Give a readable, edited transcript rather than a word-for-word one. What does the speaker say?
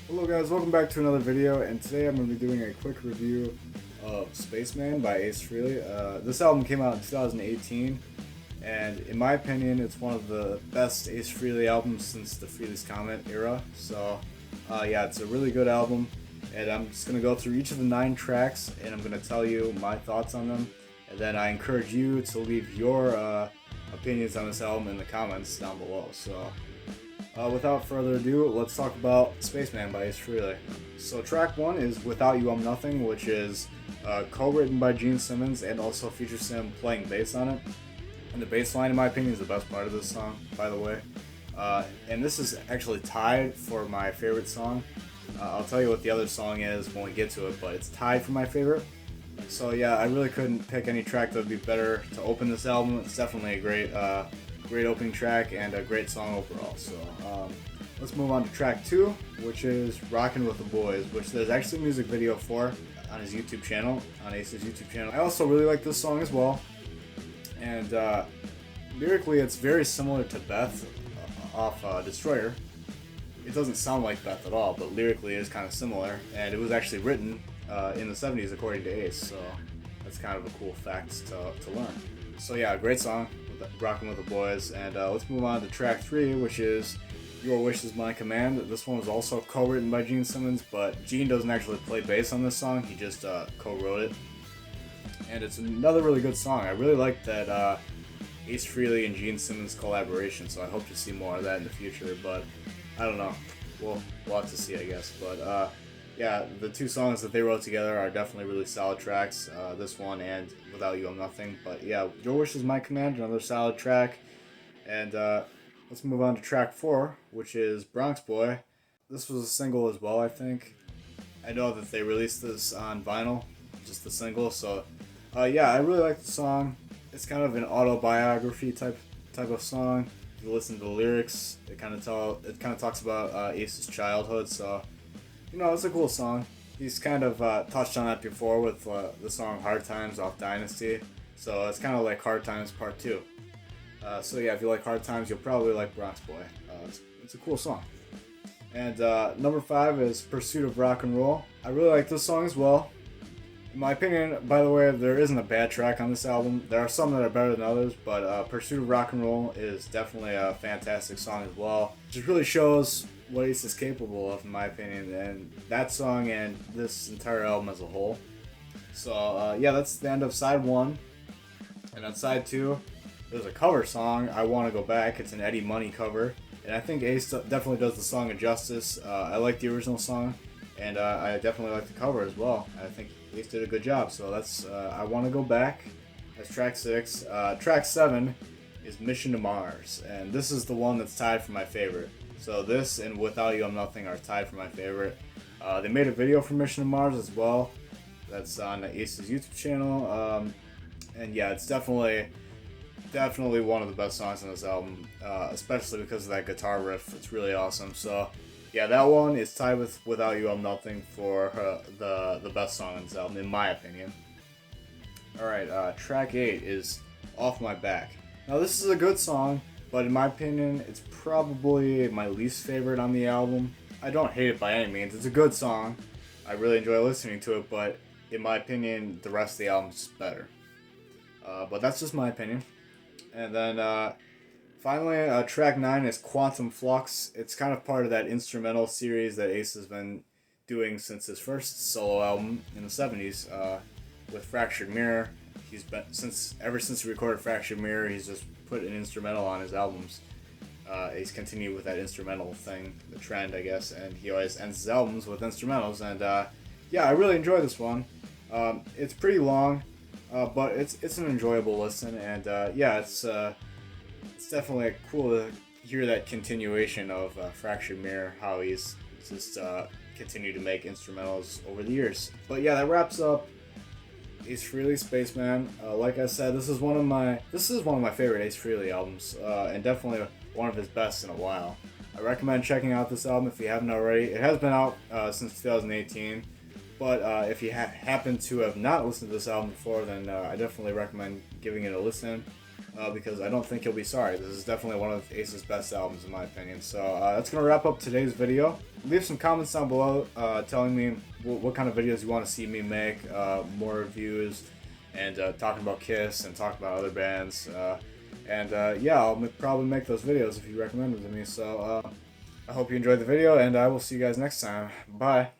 Hello guys, welcome back to another video, and today I'm going to be doing a quick review of Spaceman by Ace Frehley. This album came out in 2018, and in my opinion it's one of the best Ace Frehley albums since the Frehley's Comet era. So yeah, it's a really good album, and I'm just going to go through each of the 9 tracks and I'm going to tell you my thoughts on them, and then I encourage you to leave your opinions on this album in the comments down below. So without further ado, let's talk about Spaceman by Ace Frehley. So track 1 is Without You I'm Nothing, which is co-written by Gene Simmons and also features him playing bass on it. And the bass line, in my opinion, is the best part of this song, by the way. And this is actually tied for my favorite song. I'll tell you what the other song is when we get to it, but it's tied for my favorite. So yeah, I really couldn't pick any track that would be better to open this album. It's definitely a great opening track and a great song overall. So let's move on to track 2, which is Rockin' with the Boys, which there's actually a music video for on his YouTube channel, on Ace's YouTube channel. I also really like this song as well, and lyrically it's very similar to Beth off Destroyer. It doesn't sound like Beth at all, but lyrically it is kind of similar, and it was actually written in the 70s according to Ace, so that's kind of a cool fact to learn. So yeah, great song, Rockin' with the Boys, and let's move on to track 3, which is Your Wish Is My Command. This one was also co-written by Gene Simmons, but Gene doesn't actually play bass on this song, he just co-wrote it. And it's another really good song. I really like that Ace Frehley and Gene Simmons collaboration, so I hope to see more of that in the future, but I don't know. We'll have to see, I guess. But yeah, the 2 songs that they wrote together are definitely really solid tracks, this one and Without You I'm Nothing. But yeah, Your Wish Is My Command, another solid track. And let's move on to track 4, which is Bronx Boy. This was a single as well, I think. I know that they released this on vinyl, just the single. So yeah, I really like the song. It's kind of an autobiography type of song. If you listen to the lyrics, it kind of talks about Ace's childhood. So you know, it's a cool song. He's kind of touched on that before with the song Hard Times off Dynasty. So it's kind of like Hard Times Part 2. So yeah, if you like Hard Times, you'll probably like Bronx Boy. It's a cool song. And number 5 is Pursuit of Rock and Roll. I really like this song as well. In my opinion, by the way, there isn't a bad track on this album. There are some that are better than others, but Pursuit of Rock and Roll is definitely a fantastic song as well. It just really shows what Ace is capable of, in my opinion, and that song and this entire album as a whole. So yeah, that's the end of side 1. And on side 2, there's a cover song, I Want to Go Back. It's an Eddie Money cover, and I think Ace definitely does the song a justice. I like the original song, and I definitely like the cover as well. I think Ace did a good job. So that's I Want to Go Back. That's track 6. Track 7 is Mission to Mars, and this is the one that's tied for my favorite. So this and Without You I'm Nothing are tied for my favorite. They made a video for Mission to Mars as well. That's on Ace's YouTube channel. And yeah, it's definitely one of the best songs on this album, especially because of that guitar riff. It's really awesome. So yeah, that one is tied with Without You I'm Nothing for the best song on this album, in my opinion. Alright, track 8 is Off My Back. Now this is a good song, but in my opinion, it's probably my least favorite on the album. I don't hate it by any means. It's a good song. I really enjoy listening to it, but in my opinion, the rest of the album is better. But that's just my opinion. And then finally, track 9 is Quantum Flux. It's kind of part of that instrumental series that Ace has been doing since his first solo album in the 70s with Fractured Mirror. He's been ever since he recorded Fractured Mirror, he's just put an instrumental on his albums. He's continued with that instrumental thing, the trend, I guess, and he always ends his albums with instrumentals. And yeah, I really enjoy this one. It's pretty long, but it's an enjoyable listen, and yeah, it's definitely cool to hear that continuation of Fractured Mirror, how he's just continued to make instrumentals over the years. But yeah, that wraps up Ace Frehley, Spaceman. Like I said, this is one of my favorite Ace Frehley albums, and definitely one of his best in a while. I recommend checking out this album if you haven't already. It has been out since 2018, but if you happen to have not listened to this album before, then I definitely recommend giving it a listen. because I don't think you'll be sorry. This is definitely one of Ace's best albums in my opinion. So that's going to wrap up today's video. Leave some comments down below telling me what kind of videos you want to see me make, more reviews, and talking about Kiss and talking about other bands. Yeah, I'll probably make those videos if you recommend them to me. So I hope you enjoyed the video, and I will see you guys next time. Bye.